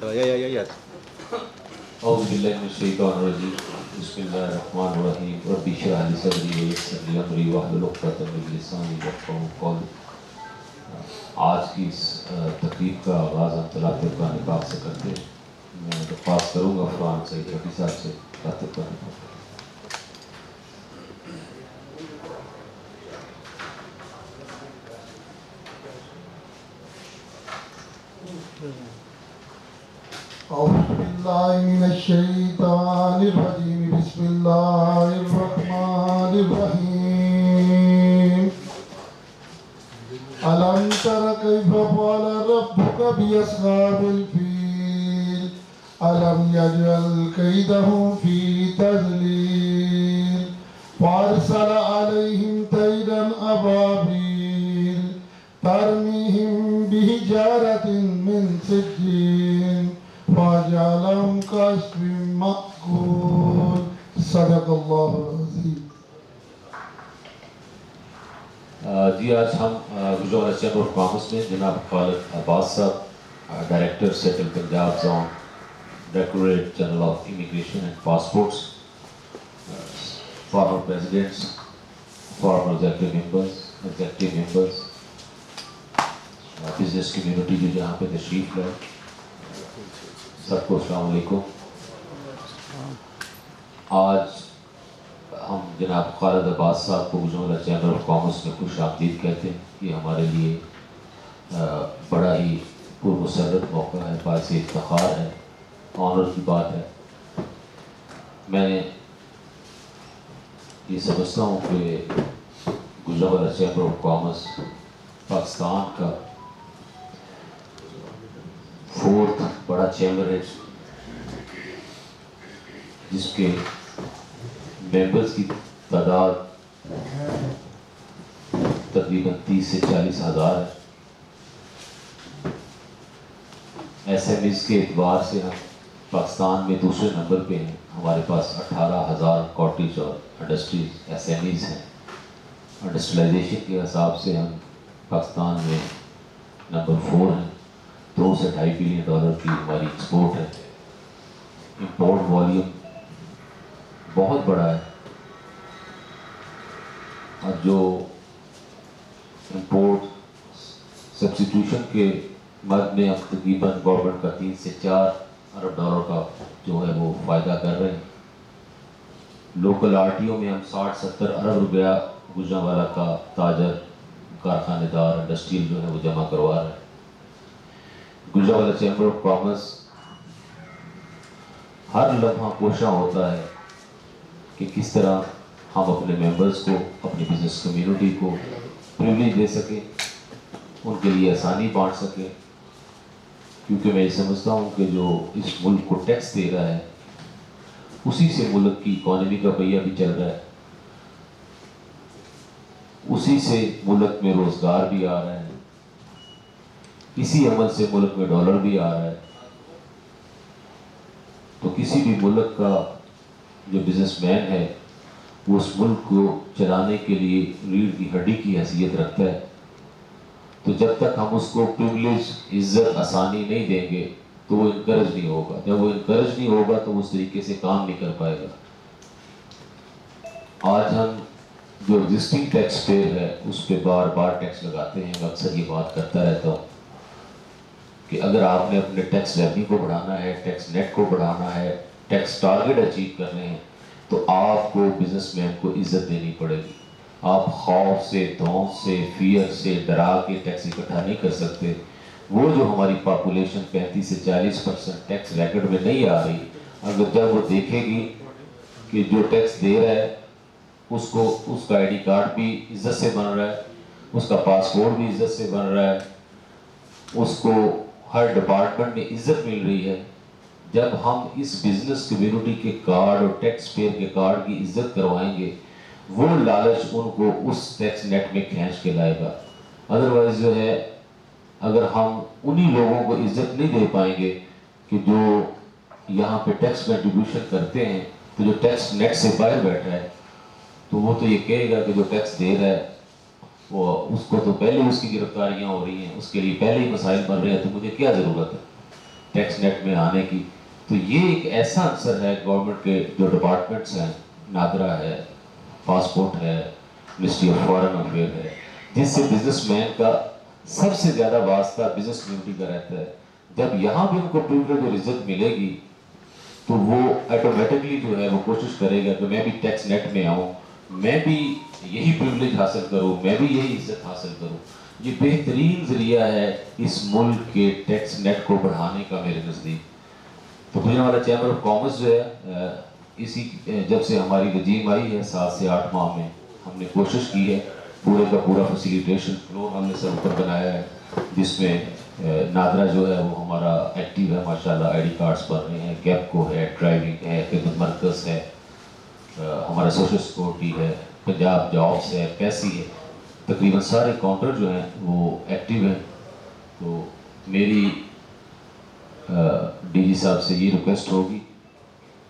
يا أعوذ بالله من الشيطان الرجيم بسم الله الرحمن الرحيم رب اشرح لي صدري ويسر لي أمري واحلل عقدة من لساني يفقهوا قولي. آج کی اس تقریب کا آغاز ہم طلاق قرآن پاک سے کرتے ہیں. میں درخواست کروں گا فرحان سعید رفیع صاحب سے طلاق قرآن پاک. أعوذ بالله من الشيطان الرجيم بسم الله الرحمن الرحيم ألم تر كيف فعل ربك بأصحاب الفيل ألم يجعل كيدهم في تضليل وأرسل عليهم طيرا أبابيل ترميهم بحجارة من سجيل فجعلهم كعصف مأكول صدق الله العظيم. جی آج ہم گجرات چیمبر آف کامرس میں جناب خالد عباس صاحب director central Punjab zone directorate general of immigration and passports former presidents former executive members business community جو جہاں پہ تشریف لائے سب کو السلام علیکم. آج ہم جناب خالد عباس صاحب کو گجرات چیمبر آف کامرس میں خوش آمدید کہتے ہیں. یہ ہمارے لیے بڑا ہی پرمسرت موقع ہے، باعث افتخار ہے، آنر کی بات ہے. میں یہ سمجھتا ہوں کہ Gujarat chamber of commerce Pakistan کا 4th بڑا چیمبر ہے جس کے ممبرز کی تعداد تقریباً 30 سے 40 ہزار ہے. ایس ایم ایز کے اعتبار سے ہم پاکستان میں دوسرے نمبر پہ ہیں. ہمارے پاس 18,000 کاٹیج اور انڈسٹریز ایس ایم ایز ہیں. انڈسٹریلائزیشن کے حساب سے ہم پاکستان میں نمبر 4 ہیں. 2 سے $2.5 بلین کی ہماری ایکسپورٹ ہے. امپورٹ والیوم بہت بڑا ہے اور جو امپورٹ سبسٹیوشن کے مد میں ہم تقریباً گورنمنٹ کا 3 سے 4 ارب ڈالر کا جو ہے وہ فائدہ کر رہے ہیں. لوکل آر ٹی او میں ہم 60-70 ارب روپیہ گوجرانوالا کا تاجر کارخانے دار انڈسٹریل جو ہے وہ جمع کروا رہے ہیں. گجرانوالا چیمبر آف کامرس ہر لمحہ کوشاں ہوتا ہے کہ کس طرح ہم اپنے ممبرز کو، اپنی بزنس کمیونٹی کو پریویلیج دے سکیں، ان کے لیے آسانی بانٹ سکیں. کیونکہ میں یہ سمجھتا ہوں کہ جو اس ملک کو ٹیکس دے رہا ہے اسی سے ملک کی اکانومی کا پہیہ بھی چل رہا ہے، اسی سے ملک میں روزگار بھی آ رہا ہے، اسی عمل سے ملک میں ڈالر بھی آ رہا ہے. تو کسی بھی ملک کا جو بزنس مین ہے وہ اس ملک کو چلانے کے لیے ریڑھ کی ہڈی کی حیثیت رکھتا ہے. تو جب تک ہم اس کو پریویلیج، عزت، آسانی نہیں دیں گے تو وہ انکریج نہیں ہوگا. جب وہ انکریج نہیں ہوگا تو اس طریقے سے کام نہیں کر پائے گا. آج ہم جو ایگزسٹنگ ٹیکس پیئر ہے اس پہ بار بار ٹیکس لگاتے ہیں. میں اکثر یہ بات کرتا رہتا ہوں کہ اگر آپ نے اپنے ٹیکس ریونیو کو بڑھانا ہے، ٹیکس نیٹ کو بڑھانا ہے، ٹیکس ٹارگیٹ اچیو کرنے ہیں تو آپ کو بزنس مین کو عزت دینی پڑے گی. آپ خوف سے، دھونس سے، فیئر سے ڈرا کے ٹیکس اکٹھا نہیں کر سکتے. وہ جو ہماری پاپولیشن 35 سے 40% ٹیکس ریکٹ میں نہیں آ رہی، اگر جب وہ دیکھے گی کہ جو ٹیکس دے رہا ہے اس کو، اس کا آئی ڈی کارڈ بھی عزت سے بن رہا ہے، اس کا پاسپورٹ بھی عزت سے بن رہا ہے، اس کو ہر ڈپارٹمنٹ میں عزت مل رہی ہے. جب ہم اس بزنس کمیونٹی کے کارڈ اور ٹیکس پیئر کے کارڈ کی عزت کروائیں گے وہ لالچ ان کو اس ٹیکس نیٹ میں کھینچ کے لائے گا. ادروائز جو ہے اگر ہم انہی لوگوں کو عزت نہیں دے پائیں گے کہ جو یہاں پہ ٹیکس کنٹریبیوشن کرتے ہیں، تو جو ٹیکس نیٹ سے باہر بیٹھا ہے تو وہ تو یہ کہے گا کہ جو ٹیکس دے رہا ہے وہ اس کو تو پہلے اس کی گرفتاریاں ہو رہی ہیں، اس کے لیے پہلے ہی مسائل بن رہے ہیں، تو مجھے کیا ضرورت ہے. ٹیکس نیٹ میں آنے کی. تو یہ ایک ایسا عنصر ہے گورنمنٹ کے جو ڈپارٹمنٹس ہیں, نادرا ہے, پاسپورٹ ہے, منسٹری آف فارن افیئر ہے, جس سے بزنس مین کا سب سے زیادہ واسطہ بزنس کمیونٹی کا رہتا ہے. جب یہاں بھی ان کو پریویلیج اور عزت ملے گی تو وہ آٹومیٹکلی جو ہے وہ کوشش کرے گا کہ میں بھی ٹیکس نیٹ میں آؤں, میں بھی یہی پریویلیج حاصل کروں, میں بھی یہی عزت حاصل کروں. یہ بہترین ذریعہ ہے اس ملک کے ٹیکس نیٹ کو بڑھانے کا میرے نزدیک. تو گجرانوالہ چیمبر آف کامرس جو ہے اسی جب سے ہماری رجیم آئی ہے 7 سے 8 ماہ میں ہم نے کوشش کی ہے, پورے کا پورا فیسیلیٹیشن فلور ہم نے سر اوپر بنایا ہے, جس میں نادرا جو ہے وہ ہمارا ایکٹیو ہے ماشاءاللہ, آئی ڈی کارڈز بن رہے ہیں, گیپ کو ہے, ڈرائیونگ ہے, خدمت مرکز ہے, ہمارا سوشل سیکورٹی ہے, پنجاب جابس ہے, پیسی ہے, تقریباً سارے کاؤنٹر جو ہیں وہ ایکٹیو ہیں. تو میری ڈی جی صاحب سے یہ ریکویسٹ ہوگی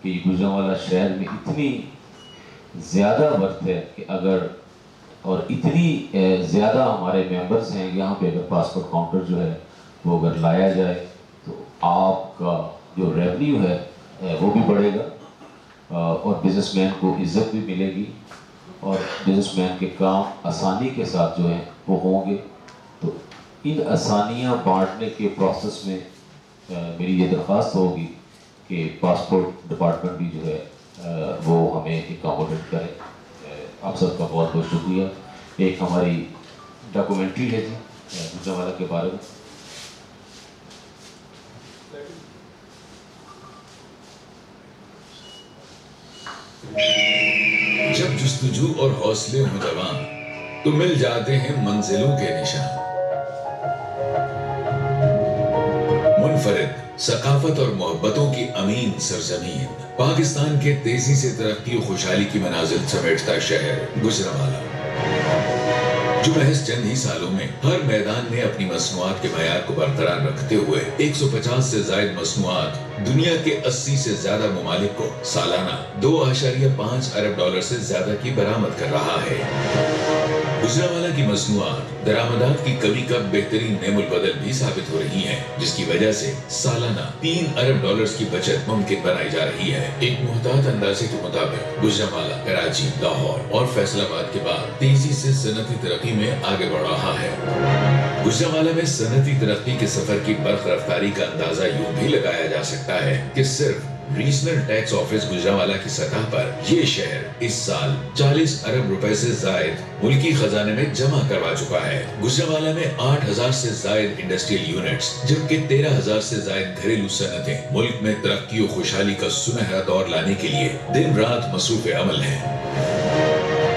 کہ یہ گجرانوالہ شہر میں اتنی زیادہ ورتھ ہے کہ اگر اور اتنی زیادہ ہمارے ممبرز ہیں یہاں پہ, اگر پاسپورٹ کاؤنٹر جو ہے وہ اگر لایا جائے تو آپ کا جو ریونیو ہے وہ بھی بڑھے گا اور بزنس مین کو عزت بھی ملے گی اور بزنس مین کے کام آسانی کے ساتھ جو ہیں وہ ہوں گے. تو ان آسانیاں بانٹنے کے پروسیس میں میری یہ درخواست ہوگی کہ پاسپورٹ ڈپارٹمنٹ بھی جو ہے وہ ہمیں اکاموڈیٹ کرے. آپ سب کا بہت بہت شکریہ. ایک ہماری ڈاکومنٹری ہے جی گجرانوالہ کے بارے میں. جب جستجو اور حوصلے ہوں جوان تو مل جاتے ہیں منزلوں کے نشان. منفرد ثقافت اور محبتوں کی امین سرزمین پاکستان کے تیزی سے ترقی و خوشحالی کی منازل سمیٹتا شہر گجرانوالہ, جو محض چند ہی سالوں میں ہر میدان میں اپنی مصنوعات کے معیار کو برقرار رکھتے ہوئے 150 سے زائد مصنوعات دنیا کے 80 سے زیادہ ممالک کو سالانہ $2.5 ارب سے زیادہ کی برآمد کر رہا ہے. گجرانوالہ کی مصنوعات درآمدات کی کمی کا بہترین نعم البدل بھی ثابت ہو رہی ہیں, جس کی وجہ سے سالانہ $3 ارب کی بچت ممکن بنائی جا رہی ہے. ایک محتاط اندازے کے مطابق گجرانوالہ کراچی, لاہور اور فیصل آباد کے بعد تیزی سے صنعتی ترقی میں آگے بڑھ رہا ہے. گجرانوالہ میں صنعتی ترقی کے سفر کی برق رفتاری کا اندازہ یوں بھی لگایا جا سکتا ہے کہ صرف ریجنل ٹیکس آفس گجرانوالہ کی سطح پر یہ شہر اس سال $40 ارب سے زائد ملکی خزانے میں جمع کروا چکا ہے. گجرانوالہ میں 8,000 سے زائد انڈسٹریل یونٹس جبکہ 13,000 سے زائد گھریلو صنعتیں ملک میں ترقی و خوشحالی کا سنہرا دور لانے کے لیے دن رات مصروف عمل ہیں.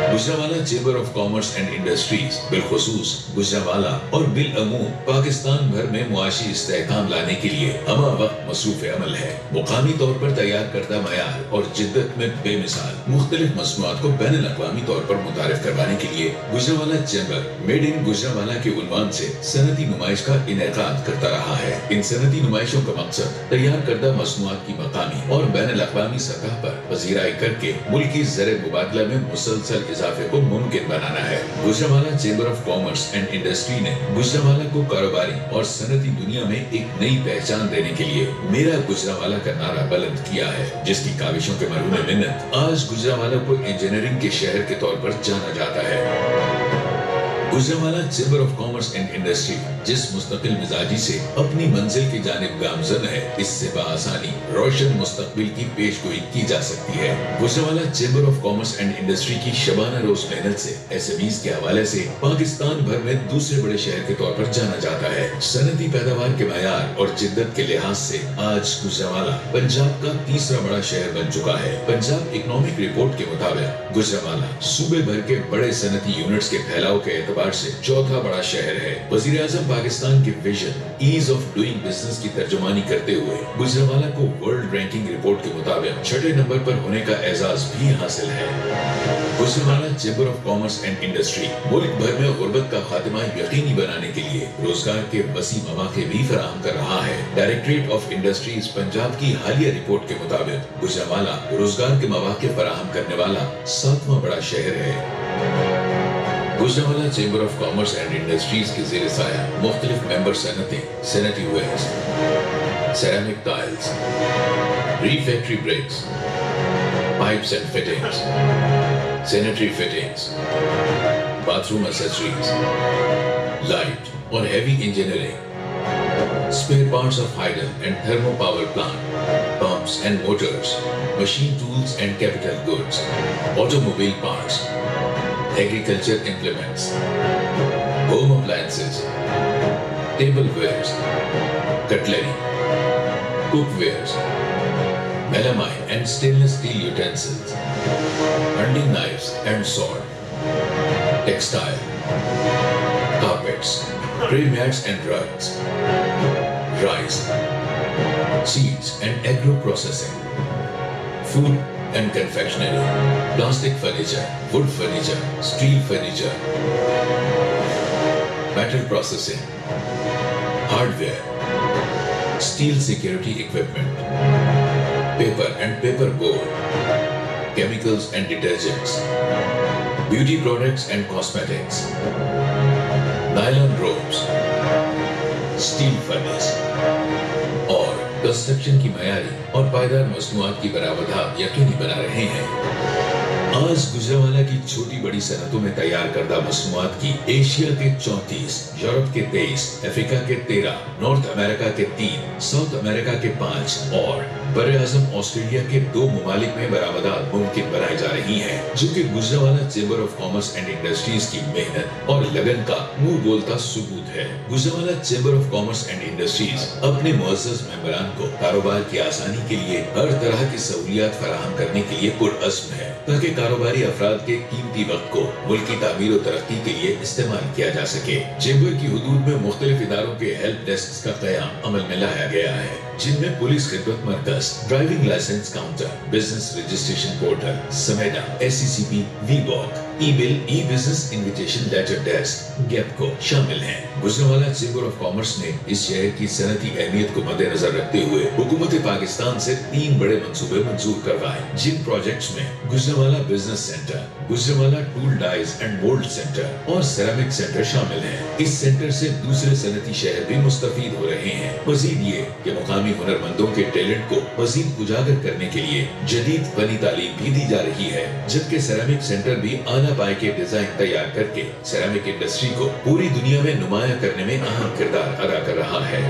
Gujranwala chamber of commerce and industries بالخصوص گجرانوالہ اور بالعموم پاکستان بھر میں معاشی استحکام لانے کے لیے ہمہ وقت مصروف عمل ہے. مقامی طور پر تیار کردہ معیار اور جدت میں بے مثال مختلف مصنوعات کو بین الاقوامی طور پر متعارف کروانے کے لیے Gujranwala chamber made in Gujranwala کے عنوان سے صنعتی نمائش کا انعقاد کرتا رہا ہے. ان صنعتی نمائشوں کا مقصد تیار کردہ مصنوعات کی مقامی اور بین الاقوامی سطح پر پذیرائی کر کے ملکی زر مبادلہ میں مسلسل اضافے کو ممکن بنانا ہے. Gujranwala chamber of commerce and industry نے گجرانوالہ کو کاروباری اور صنعتی دنیا میں ایک نئی پہچان دینے کے لیے میرا گجرانوالہ کا نعرہ بلند کیا ہے, جس کی کاوشوں کے مرہون منت آج گجرانوالہ کو انجینئرنگ کے شہر کے طور پر جانا جاتا ہے. Gujranwala chamber of commerce and industry جس مستقل مزاجی سے اپنی منزل کی جانب گامزن ہے, اس سے بآسانی روشن مستقبل کی پیش گوئی کی جا سکتی ہے. Gujranwala chamber of commerce and industry کی شبانہ روز محنت سے SMEs کے حوالے سے پاکستان بھر میں دوسرے بڑے شہر کے طور پر جانا جاتا ہے. صنعتی پیداوار کے معیار اور جدت کے لحاظ سے آج گجرانوالہ پنجاب کا تیسرا بڑا شہر بن چکا ہے. پنجاب اکنامک رپورٹ کے مطابق گجرانوالہ صوبے بھر کے بڑے صنعتی یونٹس کے پھیلاؤ کے اعتبار سے چوتھا بڑا شہر ہے. وزیر اعظم پاکستان کے vision as of doing business کی ترجمانی کرتے ہوئے گجرانوالہ کو ورلڈ رینکنگ رپورٹ کے مطابق 6 نمبر پر ہونے کا اعزاز بھی حاصل ہے. Gujranwala chamber of commerce and industry ملک بھر میں غربت کا خاتمہ یقینی بنانے کے لیے روزگار کے وسیع مواقع بھی فراہم کر رہا ہے. ڈائریکٹریٹ آف انڈسٹریز پنجاب کی حالیہ رپورٹ کے مطابق گجرانوالہ روزگار کے مواقع فراہم کرنے والا 7واں بڑا شہر ہے. Gujranwala chamber of commerce and industries کے زیر سایہ مختلف ممبر صنعتیں, صنعتی waste, ceramic tiles, refractory bricks, pipes and fittings, sanitary fittings, bathroom accessories, light or heavy engineering, spare parts of hydro and thermo power plant, pumps and motors, machine tools and capital goods, automobile parts, agriculture implements, home appliances, tablewares, cutlery, cookwares, melamine and stainless steel utensils, hunting knives and sword, textile, carpets, tray mats and rugs, rice, seeds and agro processing, food and confectionery, plastic furniture, wood furniture, steel furniture, metal processing, hardware, steel security equipment, paper and paper board, chemicals and detergents, beauty products and cosmetics, nylon ropes, steel furnace और construction की मयारी और पायदार मसनूआत की बरामद आप यकीनी बना रहे हैं। आज गुजरांवाला की छोटी बड़ी सनतों में तैयार करदा मसनूआत की एशिया के 34, यूरोप के 23, अफ्रीका के 13, नॉर्थ अमेरिका के 3, साउथ अमेरिका के 5 और बरे-आज़म ऑस्ट्रेलिया के 2 ममालिक में बरामदात मुमकिन बनाई जा रही हैं, जो कि Gujranwala chamber of commerce and industries की मेहनत और लगन का मुंह बोलता सबूत है। Gujranwala chamber of commerce and industries अपने मुअज़्ज़ज़ मेंबरान को कारोबार की आसानी के लिए हर तरह की सहूलियात फराहम करने के लिए पुरअज़्म है, ताकि कारोबारी अफराद के कीमती वक्त को मुल्क की तामीर और तरक्की के लिए इस्तेमाल किया जा सके। चेंबर की हुदूद में मुख्तलिफ इदारों के हेल्प डेस्क का क़याम अमल में लाया गया है, जिनमें पुलिस खिदमत मरकज, driving licence counter, business registration portal, SMEDA, SCCP, VBOC, e-bill, e-business invitation letter desk, गैपको शामिल हैं। गुजरांवाला चेंबर ऑफ कॉमर्स ने इस शहर की सनती अहमियत को मद्देनजर रखते हुए हुकूमत पाकिस्तान से 3 बड़े मंसूबे मंजूर करवाए, जिन प्रोजेक्ट्स में Gujranwala business centre, Gujranwala tool dies and mould centre और सेरामिक सेंटर शामिल हैं। इस सेंटर से दूसरे सनती शहर भी मुस्तफीद हो रहे हैं। मजीद ये कि मुकामी हुनरमंदों के टैलेंट को मजीद उजागर करने के लिए जदीद फनी तालीम भी दी जा रही है, जबकि सेरामिक सेंटर भी आला पाए के डिजाइन तैयार करके सेरामिक इंडस्ट्री को पूरी दुनिया में नुमाया करने में अहम किरदार अदा कर रहा है।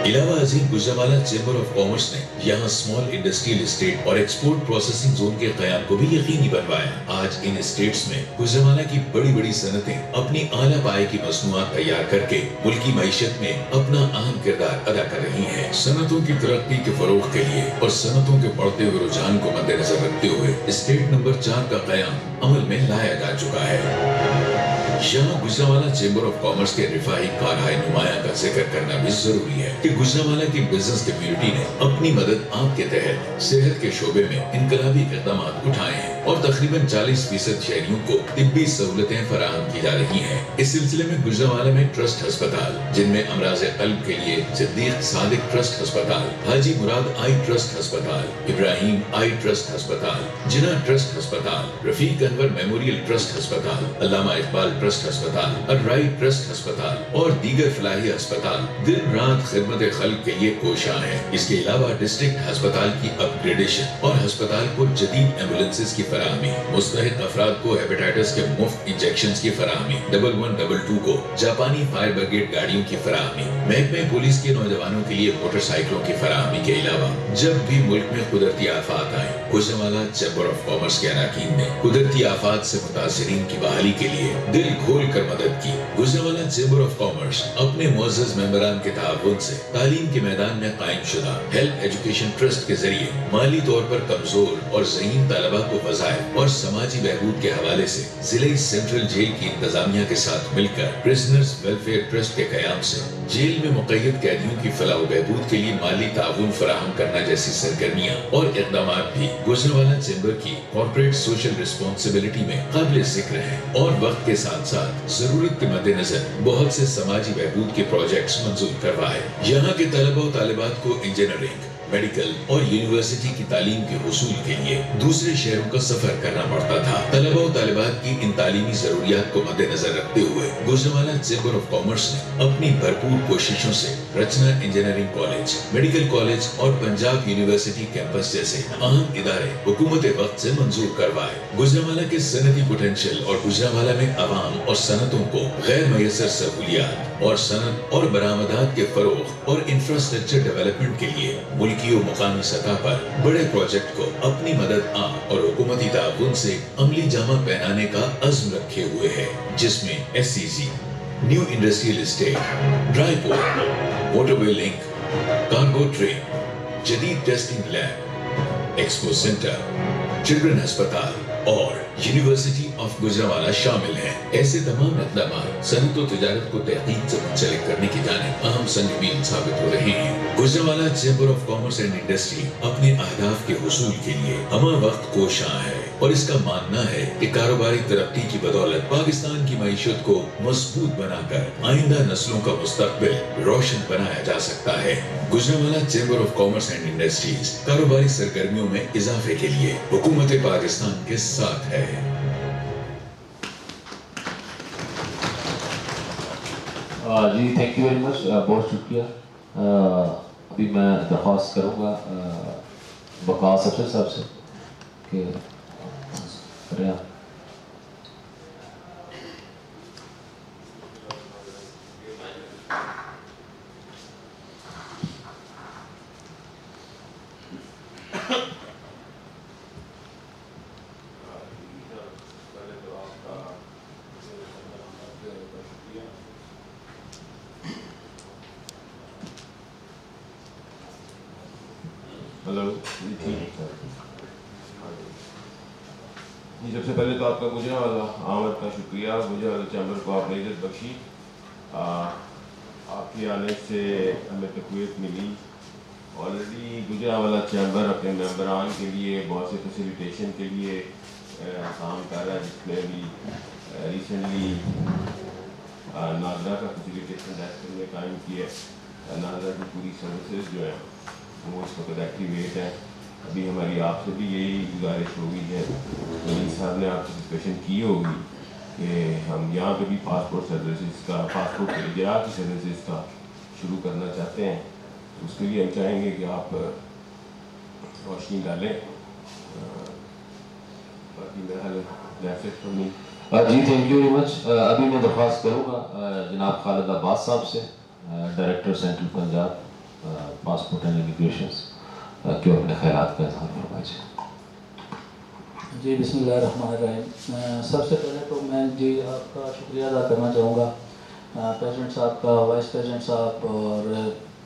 इलावा अजीम गुजरांवाला चेंबर ऑफ कॉमर्स ने यहाँ स्मॉल इंडस्ट्रियल एस्टेट और एक्सपोर्ट प्रोसेसिंग जोन के क़याम को भी यकीनी बनवाया। आज इन एस्टेट्स में गुजरांवाला की बड़ी बड़ी सनतें अपनी आला पाए की मसनूआत तैयार करके मुल्की मईशत में अपना अहम किरदार अदा कर रही हैं। सनतों की तरक्की के फरोग के लिए और सनतों के बढ़ते हुए रुझान को मद्देनजर रखते हुए एस्टेट नंबर 4 का क़याम अमल में लाया जा चुका है। यहाँ गुजरांवाला चेंबर ऑफ कॉमर्स के रिफाही कारहाय नुमाया का जिक्र करना भी जरूरी है कि गुजरांवाला की बिजनेस कम्युनिटी ने अपनी मदद आप के तहत सेहत के शोबे में इनकलाबी इक़दाम उठाए हैं और तकरीबन 40% शहरियों को तिब्बी सहूलतें फराहम की जा रही हैं। इस सिलसिले में गुजरांवाला में ट्रस्ट अस्पताल, जिनमें अमराज़े क़ल्ब के लिए सिद्दीक सादिक ट्रस्ट अस्पताल, हाजी मुराद आई ट्रस्ट अस्पताल, इब्राहिम आई ट्रस्ट अस्पताल, जिना ट्रस्ट अस्पताल, रफीक अनवर मेमोरियल ट्रस्ट अस्पताल, अल्लामा इकबाल ट्रस्ट अस्पताल, अर्राई ट्रस्ट अस्पताल और दीगर फलाही अस्पताल दिन रात खिदमत खल्क के लिए कोशां हैं। इसके अलावा डिस्ट्रिक्ट अस्पताल की अपग्रेडेशन और अस्पताल को जदीद एम्बुलेंसेज की फराहमी, मुस्तहिक अफराद को हेपेटाइटिस के मुफ्त इंजेक्शंस की फराहमी, 1122 को जापानी फायर ब्रिगेड गाड़ियों की फराहमी, महकमे पुलिस के नौजवानों के लिए मोटरसाइकिलों की फराहमी के अलावा जब भी मुल्क में कुदरती आफात आए, गुजरांवाला चैम्बर ऑफ कॉमर्स के अरकान ने कुदरती आफात से मुतासिरीन की बहाली के लिए दिल खोल कर मदद की। गुजरांवाला चैम्बर ऑफ कॉमर्स अपने मुअज़्ज़ज़ मेंबरान के ताउन से तालीम के मैदान में कायम शुदा हेल्प एजुकेशन ट्रस्ट के जरिए माली तौर पर कमजोर और ज़हीन तलबा को वज़ाइफ और समाजी बहबूद के हवाले से जिले सेंट्रल जेल की इंतजामिया के साथ मिलकर प्रिजनर्स वेलफेयर ट्रस्ट के कयाम से जेल में मुक़य्यद कैदियों की फलाह बहबूद के लिए माली ताउन फराहम करना जैसी सरगर्मियाँ और इक़दामात भी गुजरांवाला चैम्बर की कॉर्पोरेट सोशल रिस्पॉन्सिबिलिटी में काबिल ज़िक्र है और वक्त के साथ साथ जरूरत के मद्देनजर बहुत से समाजी बहबूद के प्रोजेक्ट्स मंजूर करवाए। यहाँ के तलबा और तालिबात को इंजीनियरिंग, मेडिकल और यूनिवर्सिटी की तालीम के हुसूल के लिए दूसरे शहरों का सफर करना पड़ता था। तलबा और तालिबात की इन तालीमी जरूरियात को मद्देनजर रखते हुए गुजरांवाला चैम्बर ऑफ कॉमर्स ने अपनी भरपूर कोशिशों से रचना इंजीनियरिंग कॉलेज, मेडिकल कॉलेज और पंजाब यूनिवर्सिटी कैंपस जैसे अहम इदारे हुकूमत वक्त से मंजूर करवाए। गुजरांवाला के सनती पोटेंशियल और गुजरांवाला में आवाम और सनतों को गैर मयसर सहूलियात और सनत और बरामदात के फरोग और इंफ्रास्ट्रक्चर डेवलपमेंट के लिए मुल्की और मुकामी सतह पर बड़े प्रोजेक्ट को अपनी मदद और हुकूमती ताउन से अमली जामा पहनाने का अज़्म रखे हुए है, जिसमें SCC, new industrial estate, dry port, motorway link, cargo train, जदीद testing lab, expo centre, children अस्पताल और यूनिवर्सिटी ऑफ गुजरांवाला शामिल हैं। ऐसे तमाम इक़दाम सनत और तिजारत को तहकीक से मुंसलिक करने की जानिब अहम संगमीन साबित हो रहे हैं। Gujranwala chamber of commerce and industry अपने अहदाफ के हुसूल के लिए हमा वक्त कोशां है और इसका मानना है कि कारोबारी तरक्की की बदौलत पाकिस्तान की मईशत को मजबूत बनाकर आइंदा नस्लों का मुस्तकबिल रोशन बनाया जा सकता है। Gujranwala chamber of commerce and industries कारोबारी सरगर्मियों में इजाफे के लिए हुकूमत पाकिस्तान के साथ है। जी थैंक यू वेरी मच, बहुत शुक्रिया। अभी मैं दरख्वास्त करूँगा वकास अफसर साहब से कि करें आप। हेलो जी, सबसे पहले तो आपका गुजरांवाला आमद का शुक्रिया। गुजरांवाला चैम्बर को आपने इज़्ज़त बख्शी। आपके आने से हमें तक़वीत मिली। ऑलरेडी गुजरांवाला चैम्बर अपने मेंबरान के लिए बहुत से फैसिलिटेशन के लिए काम कर रहा है, जिसमें भी रिसेंटली नागरा का फैसिलिटेशन डेस्क हमने कायम किया है। नागरा की पूरी सर्विसेज जो है वो इस वक्त एक्टिवेट है। अभी हमारी आपसे भी यही गुजारिश होगी है, वली साहब ने आपसे डिस्कशन की होगी कि हम यहाँ पे भी पासपोर्ट सर्विसेज का, पासपोर्ट के इजरा की सर्विसेज का शुरू करना चाहते हैं। तो उसके लिए हम चाहेंगे कि आप रोशनी डालें। बाकी मेरा जी थैंक यू वेरी मच। अभी मैं दरख्वास्त करूँगा जनाब खालिद अब्बास साहब से, director central Punjab passport and immigration, क्यों अपने ख्यालात का इज़हार फरमाइए। जी बिस्मिल्लाहिर्रहमानिर्रहीम। सबसे पहले तो मैं जी आपका शुक्रिया अदा करना चाहूँगा प्रेसिडेंट साहब का, वाइस प्रेसिडेंट साहब और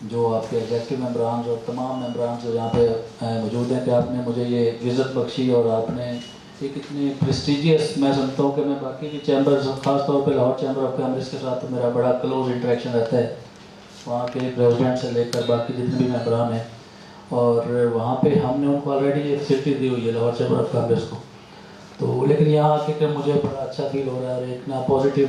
जो आपके एग्जेक्टिव मेंबरान और तमाम मेंबरान जो यहाँ पे मौजूद हैं कि आपने मुझे ये इज़्ज़त बख्शी और आपने एक इतनी प्रेस्टिजियस, मैं समझता हूँ कि मैं बाकी भी चैम्बर्स, ख़ास तौर पे लाहौर चैम्बर ऑफ कॉमर्स के साथ तो मेरा बड़ा क्लोज इंटरेक्शन रहता है, वहाँ के प्रेसिडेंट से लेकर बाकी जितने भी मेंबरान हैं, और वहाँ पे हमने उनको ऑलरेडी ये फैसिलिटी दी हुई है लाहौर चैम्बर ऑफ कॉमर्स को। तो लेकिन यहाँ आके कर मुझे बड़ा अच्छा फील हो रहा है, एक ना पॉजिटिव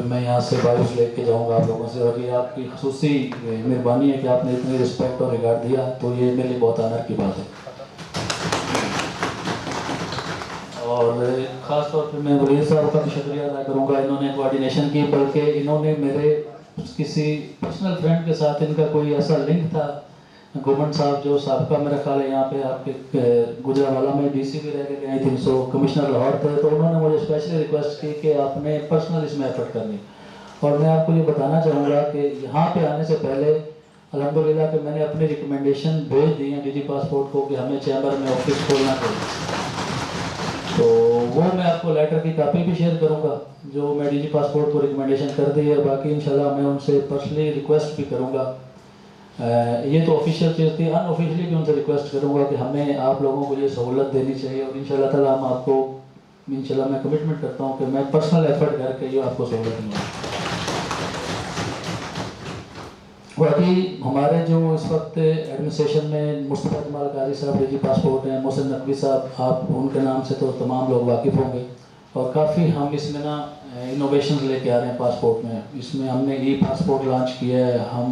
मैं यहाँ से वाइब्स लेके जाऊँगा आप लोगों से, और ये आपकी खसूसी मेहरबानी है कि आपने इतनी रिस्पेक्ट और रिगार्ड दिया, तो ये मेरे लिए बहुत ऑनर की बात है। और ख़ास तौर पे मैं वलीद साहब का भी शुक्रिया अदा करूँगा, इन्होंने कोऑर्डिनेशन की, बल्कि इन्होंने मेरे किसी पर्सनल फ्रेंड के साथ इनका कोई ऐसा लिंक था, गोमन साहब जो साहब मेरा ख्याल है यहाँ पे आपके गुजरांवाला में DC भी रह के गए थे, सो कमिश्नर लाहौर थे, तो उन्होंने मुझे स्पेशली रिक्वेस्ट की कि आपने पर्सनल इसमें एफर्ट करनी। और मैं आपको ये बताना चाहूँगा कि यहाँ पे आने से पहले अल्हम्दुलिल्लाह कि मैंने अपनी रिकमेंडेशन भेज दी है DG पासपोर्ट को कि हमें चैम्बर में ऑफिस खोलना चाहिए, तो वो मैं आपको लेटर की कापी भी शेयर करूँगा जो मैं DG पासपोर्ट को रिकमेंडेशन कर दी है। बाकी इंशाल्लाह मैं उनसे पर्सनली रिक्वेस्ट भी करूँगा, ये तो ऑफिशियल चीज़ थी, अनऑफिशियली भी उनसे रिक्वेस्ट करूँगा कि हमें आप लोगों को ये सहूलत देनी चाहिए, और इंशाल्लाह ताला हम आपको, इंशाल्लाह मैं कमिटमेंट करता हूँ कि मैं पर्सनल एफर्ट करके ये आपको सहूलत दूँगा। बाकी हमारे जो इस वक्त एडमिनिस्ट्रेशन में मुस्तफ़ा जमाल काजी साहब DG पासपोर्ट हैं, मोहसिन नकवी साहब, आप उनके नाम से तो तमाम लोग वाकिफ़ होंगे, और काफ़ी हम इसमें ना इनोवेशन लेके आ रहे हैं पासपोर्ट में। इसमें हमने ई पासपोर्ट लॉन्च किया है, हम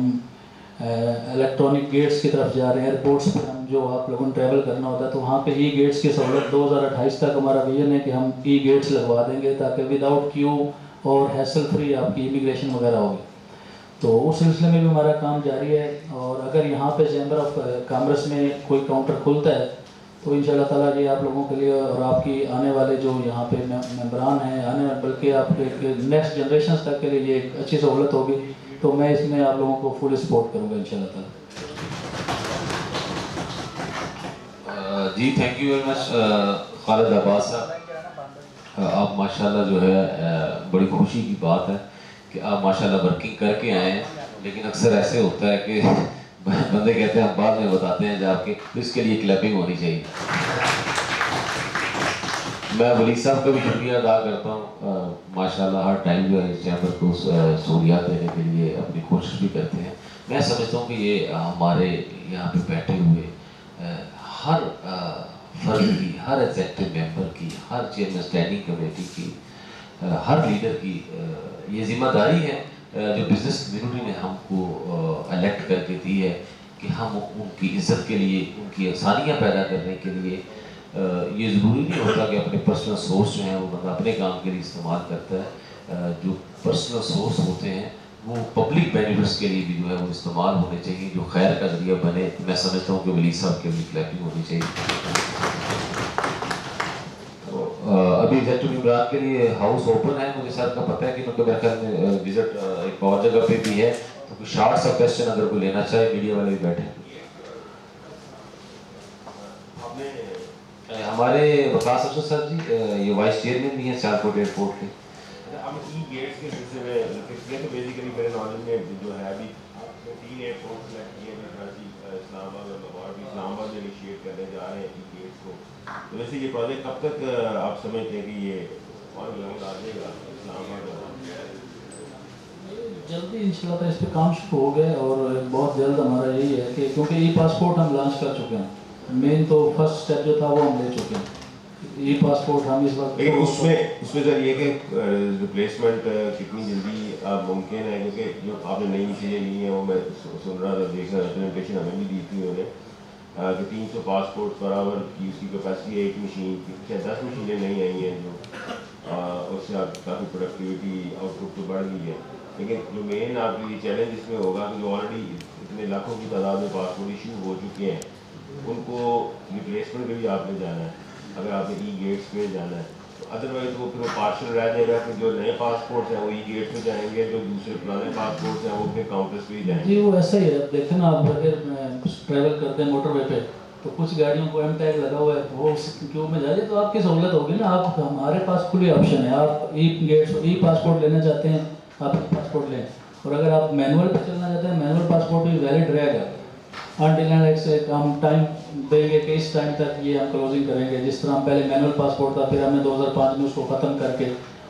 इलेक्ट्रॉनिक गेट्स की तरफ जा रहे हैं। एयरपोर्ट्स पर हम जो आप लोगों ने ट्रैवल करना होता है तो वहाँ पे ई गेट्स की सहूलत 2028 तक हमारा विजन है कि हम ई गेट्स लगवा देंगे ताकि विदाउट क्यू और हैसल फ्री आपकी इमिग्रेशन वगैरह होगी। तो उस सिलसिले में भी हमारा काम जारी है। और अगर यहाँ पे चैम्बर ऑफ कॉमर्स में कोई काउंटर खुलता है तो इंशाल्लाह ताला ये आप लोगों के लिए और आपकी आने वाले जो यहाँ पे मेंबरान हैं आने बल्कि आपके नेक्स्ट जनरेशन तक के लिए ये एक अच्छी सहूलत होगी। तो मैं इसमें आप लोगों को फुल सपोर्ट करूँगा इंशाल्लाह ताला। जी thank you very much Khalid Abbas साहब, आप माशाल्लाह जो है बड़ी खुशी की बात है कि आप माशाल्लाह वर्किंग करके आए हैं, लेकिन अक्सर ऐसे होता है कि बंदे कहते हैं हम बाद में बताते हैं जाके, तो इसके लिए क्लैपिंग होनी चाहिए। मैं वली साहब का भी शुक्रिया अदा करता हूँ, माशाल्लाह हर टाइम जो है इस चैम्बर को सहूलियात देने के लिए अपनी कोशिश भी करते हैं। मैं समझता हूँ कि ये हमारे यहाँ पे बैठे हुए हर फर्द की, हर एग्जेक्टिव मेंबर की, हर चेयरमैन स्टैंडिंग कमेटी की, हर लीडर की ये जिम्मेदारी है जो बिज़नेस कम्युनिटी ने हमको इलेक्ट करके दी है कि हम उनकी इज़्ज़त के लिए, उनकी आसानियाँ पैदा करने के लिए, ये ज़रूरी नहीं होता कि अपने पर्सनल सोर्स जो हैं वो बंदा अपने काम के लिए इस्तेमाल करता है। जो पर्सनल सोर्स होते हैं वो पब्लिक बेनिफिट्स के लिए भी जो है वो इस्तेमाल होने चाहिए, जो खैर का जरिया बने। मैं समझता हूँ कि वली साहब के लिए क्लैपिंग होनी चाहिए। तो अभी एग्जेक्टिव इमरान के लिए हाउस ओपन है, मुझे सर का पता है कि उनके मेरे ख्याल में विजिट एक और जगह पे भी है, तो कुछ शॉर्ट सा क्वेश्चन अगर कोई लेना चाहे, मीडिया वाले भी बैठे। हमारे वकास अफसर सर जी ये वाइस चेयरमैन भी हैं सियालकोट एयरपोर्ट के। अब ई गेट्स के सिलसिले में तो बेसिकली मेरे नॉलेज में जो है अभी 3 एयरपोर्ट सेलेक्ट किए हैं, कराची, इस्लामाबाद और लाहौर भी। इस्लामाबाद में इनिशिएट करने जा रहे हैं ई गेट्स को। तो वैसे ये प्रोजेक्ट कब तक आप समझते हैं कि ये और ग्राउंड आ जाएगा इस्लामाबाद? जल्दी इंशाल्लाह इस पे काम शुरू हो गया और बहुत जल्द हमारा यही है कि क्योंकि ई पासपोर्ट हम लॉन्च कर चुके हैं, मेन तो फर्स्ट स्टेप जो था वो हम ले चुके हैं। ई पासपोर्ट हम इस वक्त, लेकिन उसमें सर ये कि रिप्लेसमेंट कितनी जल्दी मुमकिन है, क्योंकि जो आपने नई चीज़ें ली हैं वो मैं सुन रहा था, देख रहा था, प्रेजेंटेशन हमें भी दी थी उन्होंने कि 300 पासपोर्ट पर आवर की उसकी कैपेसिटी है एक मशीन की, क्या 10 मशीनें नहीं आई हैं जो उससे आप काफ़ी प्रोडक्टिविटी आउटपुट तो बढ़ गई है। लेकिन जो मेन आपके लिए चैलेंज इसमें होगा कि जो ऑलरेडी इतने लाखों की तादाद में पासपोर्ट इशू हो चुके हैं उनको रिप्लेसमेंट पे भी आपने जाना है, अगर आपने ई गेट्स पे जाना है, तो अदरवाइज वो फिर वो पार्शल रह जाएगा कि जो नए पासपोर्ट हैं वो ई गेट पे जाएंगे, जो दूसरे पुराने पासपोर्ट हैं वो फिर काउंटर्स पे ही जाएंगे। जी वो ऐसा ही है। देखें ना आप अगर ट्रैवल करते हैं मोटरवे पे तो कुछ गाड़ियों को एम टैग लगा हुआ है, वो क्यों में जा रही है, तो आपकी सहूलत होगी ना। आप हमारे पास खुली ऑप्शन है, आप ई गेट्स ई पासपोर्ट लेना चाहते हैं आप ई पासपोर्ट लें, और अगर आप मैनुअल पे चलना चाहते हैं मैनुअल पासपोर्ट भी वैलिड रहेगा अनटिल एंड हम टाइम देंगे कि इस टाइम तक ये हम क्लोजिंग करेंगे। जिस तरह हम पहले मैनुअल पासपोर्ट था, फिर हमने 2005 में उसको ख़त्म करके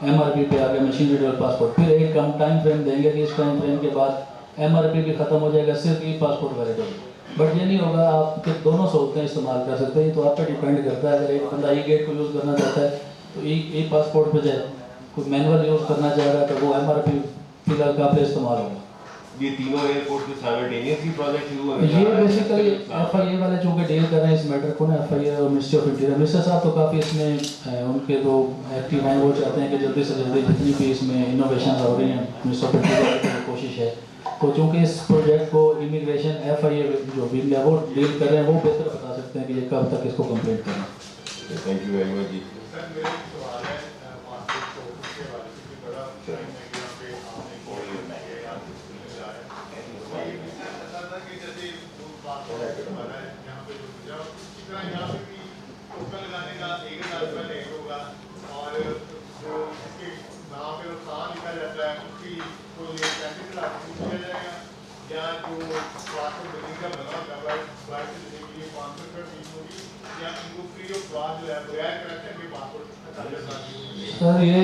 MRP पे आ गया मशीन रीडेबल पासपोर्ट, फिर एक हम टाइम फ्रेम देंगे कि इस टाइम फ्रेम के बाद MRP भी ख़त्म हो जाएगा, सिर्फ ई पासपोर्ट वैलिड होगा। बट ये नहीं होगा, आप दोनों सहूलतें इस्तेमाल कर सकते हैं, तो आप पे डिपेंड करता है। अगर एक बंदा ई गेट को यूज़ करना चाहता है तो ई पासपोर्ट पर जाए, कोई मैनुअल यूज़ करना चाह रहा है तो वो MRP फिलहाल का पे इस्तेमाल होगा। ये तीनों एयरपोर्ट के साइमल्टेनियसली प्रोजेक्ट शुरू होने ये बेसिकली FIA वाले जो कि डील कर रहे हैं इस मैटर को ना, FIA और मिनिस्ट्री ऑफ इंटीरियर, मिनिस्टर साहब तो काफ़ी इसमें उनके जो एक्टिव हैं वो चाहते हैं कि जल्दी से जल्दी जितनी भी इसमें इनोवेशन हो रही हैं मिनिस्टर ऑफ इंटीरियर की कोशिश है। तो चूँकि इस प्रोजेक्ट को इमिग्रेशन FIA जो विंग है वो डील कर रहे हैं, वो बेहतर बता सकते हैं कि ये कब तक इसको कम्प्लीट करें। थैंक यू वेरी मच जी। सर ये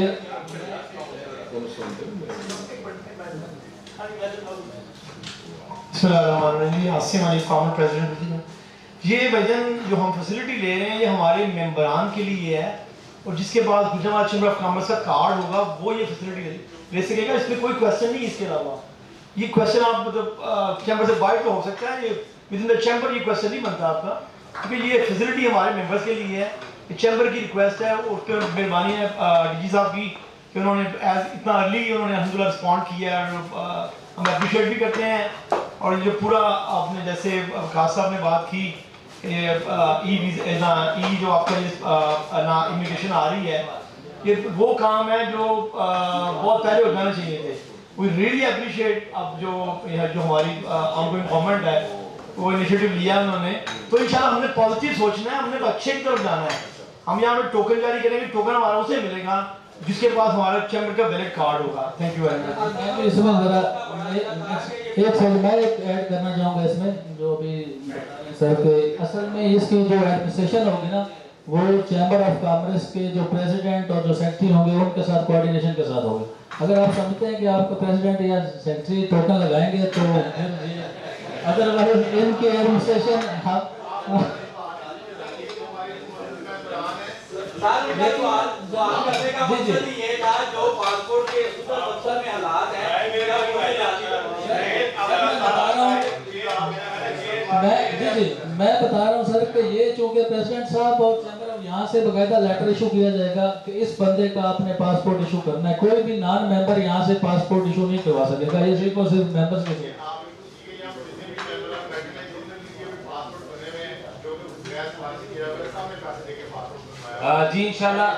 आसिम अली फॉर्मर प्रेसिडेंट। ये वजन जो हम फैसिलिटी ले रहे हैं ये हमारे मेंबरान के लिए है, और जिसके बाद गुजरात चैम्बर ऑफ कॉमर्स का कार्ड होगा वो ये फैसिलिटी ले सकेगा, इसमें कोई क्वेश्चन नहीं इसके अलावा। ये क्वेश्चन आप मतलब चैम्बर से बाहर तो हो सकता है, ये विद इन द चैम्बर ये क्वेश्चन नहीं बनता आपका, क्योंकि ये फैसिलिटी हमारे मेंबर्स के लिए है, ये चैम्बर की रिक्वेस्ट है, उसके मेहरबानी है डीजी साहब की कि उन्होंने इतना अर्ली उन्होंने अल्हम्दुलिल्लाह रिस्पॉन्ड किया है, और हम अप्रिशिएट भी करते हैं। और ये पूरा आपने जैसे खास साहब ने बात की ई जो आपका ना इमिग्रेशन आ रही है, ये वो काम है जो बहुत पहले हो जाने चाहिए थे। वी रियली अप्रिशिएट अब जो हमारी ऑनगोइंग गवर्नमेंट है वो इनिशिएटिव लिया उन्होंने, तो इंशाल्लाह हमने पॉजिटिव सोचना है, हमने तो अच्छे की तरफ जाना है। हम यहाँ पे टोकन जारी करेंगे, टोकन हमारा उसे मिलेगा जिसके पास हमारा चैम्बर का वैलिड कार्ड होगा। Thank you very much. इसमें ज़रा एक सेकंड मैं एक ऐड करना चाहूँगा इसमें, जो भी सर के असल में इसकी जो एडमिनिस्ट्रेशन होगी ना, वो चैम्बर ऑफ कॉमर्स के जो प्रेसिडेंट और जो सेक्रेटरी होंगे उनके साथ कोऑर्डिनेशन के साथ होगा। अगर आप समझते हैं कि आपका प्रेसिडेंट या सेक्रेटरी टोकन लगाएंगे तो अदरवाइज इनके एडमिनिस्ट्रेशन मैं बता रहा हूँ सर कि ये चूंकि प्रेसिडेंट साहब और चैम्बर यहाँ से बकायदा लेटर इशू किया जाएगा कि इस बंदे का आपने पासपोर्ट इशू करना है, कोई भी नॉन मेंबर यहाँ से पासपोर्ट इशू नहीं करवा सकेगा, ये सिर्फ और सिर्फ मेंबर्स के। जी इंशाल्लाह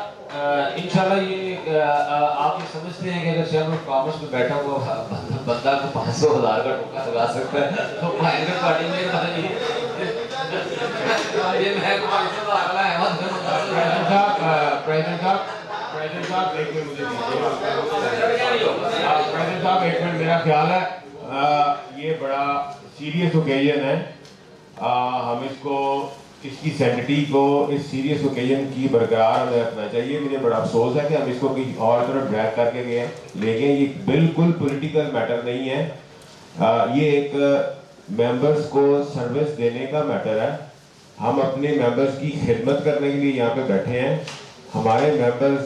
ये आप ये समझते हैं कि अगर चैम्बर ऑफ कॉमर्स में बैठा हुआ बंदा को 500,000 का टोकन लगा सकता है तो प्राइवेट पार्टी में ये मैं 500,000 वाला है। प्रेसिडेंट साहब एक मिनट मुझे दीजिए। प्रेसिडेंट साहब एक मिनट, मेरा ख्याल है ये बड़ा सीरियस ओकेजन है, हम इसको इसकी सैनिटी को इस सीरियस ओकेजन की बरकरार हमें रखना चाहिए। मुझे बड़ा अफसोस है कि हम इसको किसी और तरफ ड्रैग करके गए, लेकिन ये बिल्कुल पॉलिटिकल मैटर नहीं है, ये एक मेंबर्स को सर्विस देने का मैटर है। हम अपने मेंबर्स की खिदमत करने के लिए यहाँ पे बैठे हैं, हमारे मेंबर्स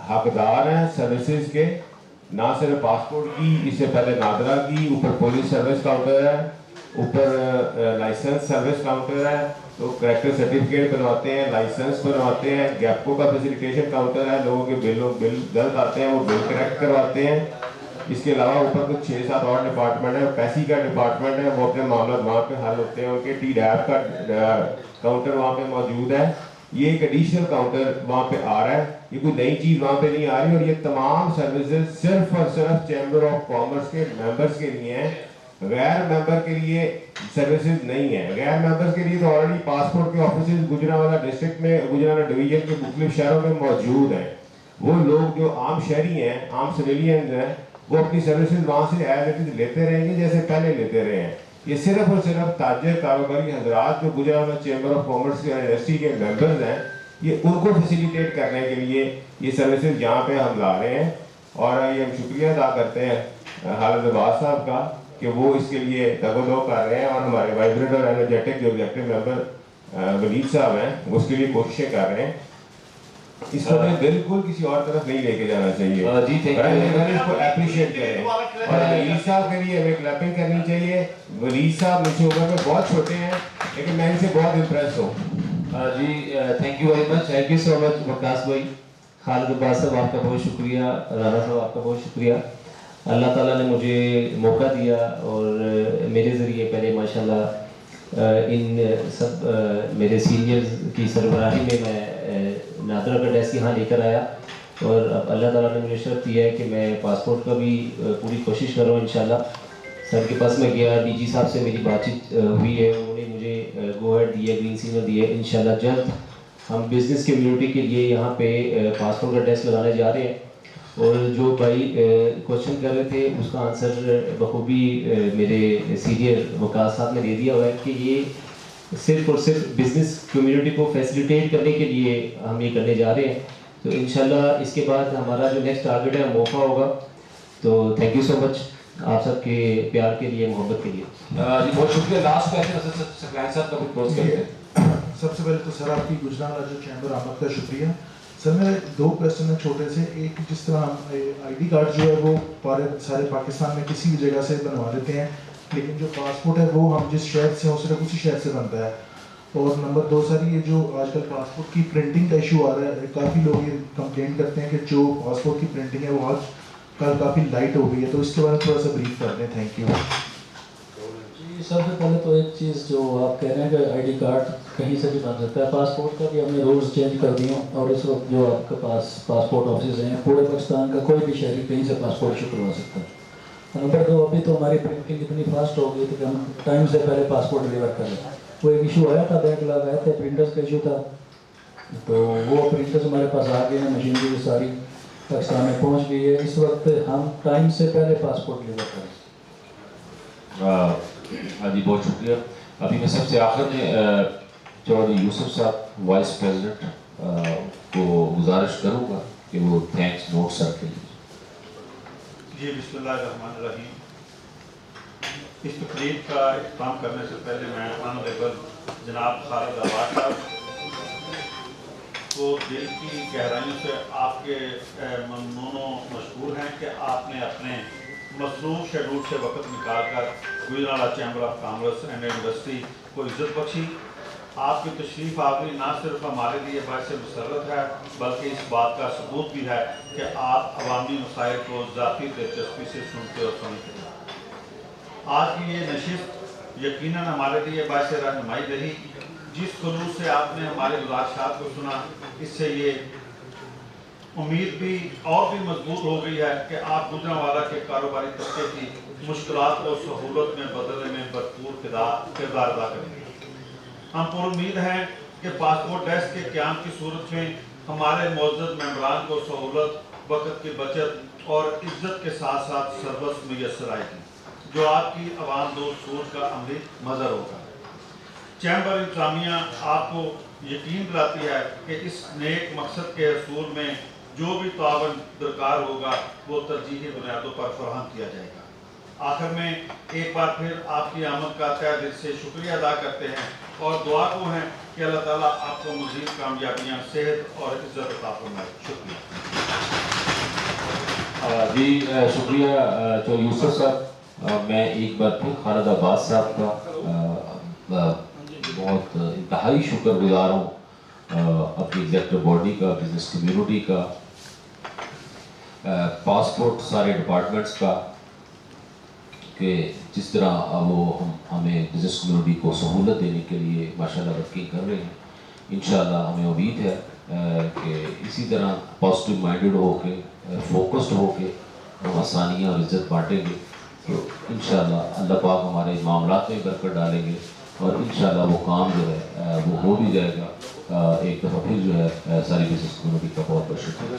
हकदार हैं सर्विसेज के, ना सिर्फ पासपोर्ट की, इससे पहले नादरा की, ऊपर पुलिस सर्विस काउंटर है, ऊपर लाइसेंस सर्विस काउंटर है, तो करेक्टर सर्टिफिकेट बनवाते हैं, लाइसेंस बनवाते हैं, गैपको का फैसिलिटेशन काउंटर है, लोगों के बिल गलत आते हैं वो बिल करेक्ट करवाते हैं। इसके अलावा ऊपर कुछ 6-7 और डिपार्टमेंट है, पैसी का डिपार्टमेंट है, वो अपने मामला वहाँ पे हल होते हैं, उनके टी-डैप का काउंटर वहाँ पे मौजूद है। ये एक एडिशनल काउंटर वहाँ पे आ रहा है, ये कोई नई चीज़ वहाँ पे नहीं आ रही, और ये तमाम सर्विसेज सिर्फ और सिर्फ चैम्बर ऑफ कॉमर्स के मेंबर्स के लिए हैं, गैर मेंबर के लिए सर्विसेज नहीं है। गैर मेंबर्स के लिए तो ऑलरेडी पासपोर्ट के ऑफिस गुजरांवाला डिस्ट्रिक्ट में, गुजरांवाला डिवीजन के मुख्तलिफ शहरों में मौजूद हैं। वो लोग जो आम शहरी हैं, आम सिविलियंस हैं, वो अपनी सर्विसेज वहाँ से एज इट इज लेते रहेंगे जैसे पहले लेते रहे हैं। ये सिर्फ और सिर्फ ताजर कारोबारी हजरात जो गुजरांवाला चैम्बर ऑफ कॉमर्स के यूनिवर्सिटी के मेंबर्स हैं, ये उनको फैसिलिटेट करने के लिए ये सर्विसेज यहाँ पे हम ला रहे हैं। और ये हम शुक्रिया अदा करते हैं हालिद अब्बास साहब का कि वो इसके लिए दगोदो कर रहे हैं, और हमारे वाइब्रेंट और एनर्जेटिक जो एग्जेक्टिव मेंबर वलीद साहब हैं उसके लिए कोशिशें कर रहे हैं। इसको बिल्कुल किसी और तरफ नहीं लेके जाना चाहिए जी, इसको अप्रिशिएट करें। और वलीद साहब के लिए हमें क्लैपिंग करनी चाहिए। वलीद साहब मुझे उम्र में बहुत छोटे हैं, लेकिन मैं इनसे बहुत इम्प्रेस हूँ जी। Thank you very much, thank you so much Waqas भाई, खालिद अब्बास साहब आपका बहुत शुक्रिया, राना साहब आपका बहुत शुक्रिया। अल्लाह ताला ने मुझे मौका दिया और मेरे ज़रिए पहले माशाल्लाह इन सब मेरे सीनियर्स की सरबराही में मैं नादरा का डेस्क यहाँ लेकर आया, और अब अल्लाह ताला ने मुझे शर्त दिया है कि मैं पासपोर्ट का भी पूरी कोशिश कर रहा हूँ इंशाल्लाह। सर के पास मैं गया, डीजी साहब से मेरी बातचीत हुई है, उन्होंने मुझे गो हेड दिया, ग्रीन सिग्नल दिया। इंशाल्लाह जल्द हम बिज़नेस कम्युनिटी के लिए यहाँ पे पासपोर्ट का डेस्क लगाने जा रहे हैं। और जो भाई क्वेश्चन कर रहे थे उसका आंसर बखूबी मेरे सीनियर वकास साहब ने दे दिया हुआ है कि ये सिर्फ और सिर्फ बिज़नेस कम्युनिटी को फैसिलिटेट करने के लिए हम ये करने जा रहे हैं। तो इंशाल्लाह इसके बाद हमारा जो नेक्स्ट टारगेट है मौका होगा। तो थैंक यू सो मच आप सबके प्यार के लिए, मोहब्बत के लिए जी, बहुत शुक्रिया। लास्ट क्वेश्चन सकलाइन साहब का क्लोज करते हैं। सबसे पहले तो सर आपकी गुजरांवाला जो चैम्बर आमद का शुक्रिया। سر میرے دو کویشچن ہیں چھوٹے سے. ایک جس طرح ہم آئی ڈی کارڈ جو ہے وہ سارے پاکستان میں کسی بھی جگہ سے بنوا لیتے ہیں, لیکن جو پاسپورٹ ہے وہ ہم جس شہر سے ہوں صرف اسی شہر سے بنتا ہے. اور نمبر دو سر, یہ جو آج کل پاسپورٹ کی پرنٹنگ کا ایشو آ رہا ہے, کافی لوگ یہ کمپلین کرتے ہیں کہ جو پاسپورٹ کی پرنٹنگ ہے وہ آج کل کافی لائٹ ہو گئی ہے, تو اس کے بارے میں تھوڑا سا بریف کر دیں. Thank you. جی سب سے پہلے تو ایک چیز جو آپ کہہ رہے ہیں کہ آئی ڈی کارڈ کہیں سے بھی بن سکتا ہے, پاسپورٹ کا بھی ہم نے رولز چینج کر دیے ہیں, اور اس وقت جو آپ کے پاس پاسپورٹ آفیسز ہیں پورے پاکستان کا کوئی بھی شہری کہیں سے پاسپورٹ ایشو کروا سکتا ہے. نمبر دو, ابھی تو ہماری پرنٹنگ اتنی فاسٹ ہو گئی تھی کہ ہم ٹائم سے پہلے پاسپورٹ ڈلیور کر رہے ہیں. وہ ایک ایشو آیا تھا, بیک لگ آئے تھے, پرنٹرز کا ایشو تھا, تو وہ پرنٹرز ہمارے پاس آ گئے ہیں, مشینری ساری پاکستان میں پہنچ گئی ہے. اس وقت ہم ٹائم سے پہلے پاسپورٹ ڈلیور کر رہے ہیں. ہاں جی, بہت شکریہ. ابھی میں سب سے آخر میں چودھری یوسف صاحب وائس پریزیڈنٹ کو گزارش کروں گا کہ وہ تھینکس نوٹ سر کے لیے. جی بسم اللہ الرحمن الرحیم. اس تقریب کا اختتام کرنے سے پہلے میں آنریبل جناب خالد آباد صاحب کو دل کی گہرائیوں سے آپ کے ممنون و مشکور ہیں کہ آپ نے اپنے مصروف شیڈول سے وقت نکال کر Gujranwala chamber of commerce and industry کو عزت بخشی. آپ کی تشریف آوری نہ صرف ہمارے لیے باعث مسرت ہے بلکہ اس بات کا ثبوت بھی ہے کہ آپ عوامی مسائل کو ذاتی دلچسپی سے سنتے اور سمجھتے ہیں. آج کی یہ نشست یقیناً ہمارے لیے باعث رہنمائی رہی. جس خلوص سے آپ نے ہمارے گزارشات کو سنا, اس سے یہ امید بھی اور بھی مضبوط ہو گئی ہے کہ آپ گجرانوالہ کے کاروباری طبقے کی مشکلات کو سہولت میں بدلنے میں بھرپور کردار ادا کریں گے. ہم پر امید ہیں کہ پاسپورٹ ڈیسک کے قیام کی صورت میں ہمارے معزز ممبران کو سہولت, وقت کی بچت اور عزت کے ساتھ ساتھ سروس میسر آئے گی جو آپ کی عوام دوست سوچ کا عملی مظہر ہوگا. چیمبر انتظامیہ آپ کو یقین دلاتی ہے کہ اس نیک مقصد کے حصول میں جو بھی تعاون درکار ہوگا وہ ترجیحی بنیادوں پر فراہم کیا جائے گا. آخر میں ایک بار پھر آپ کی آمد کا تہ دل سے شکریہ ادا کرتے ہیں اور دعا کو ہیں کہ اللہ تعالیٰ آپ کو مزید کامیابیاں, صحت اور عزت عطا فرمائے. شکریہ. جی شکریہ چودھری یوسف صاحب. میں ایک بار پھر خالد آباد صاحب کا بہت انتہائی شکر گزار ہوں, اپنی ایگزیکٹو باڈی کا, بزنس کمیونٹی کا, پاسپورٹ سارے ڈپارٹمنٹس کا, کہ جس طرح وہ ہمیں بزنس کمیونٹی کو سہولت دینے کے لیے ماشاءاللہ ورکنگ کر رہے ہیں. انشاءاللہ ہمیں امید ہے کہ اسی طرح پازیٹیو مائنڈڈ ہو کے, فوکسڈ ہو کے ہم آسانیاں اور عزت بانٹیں گے تو انشاءاللہ اللہ پاک ہمارے معاملات میں برکت ڈالیں گے اور انشاءاللہ وہ کام جو ہے وہ ہو بھی جائے گا. ایک دفعہ پھر جو ہے ساری بزنس کمیونٹی کا بہت بہت شکریہ.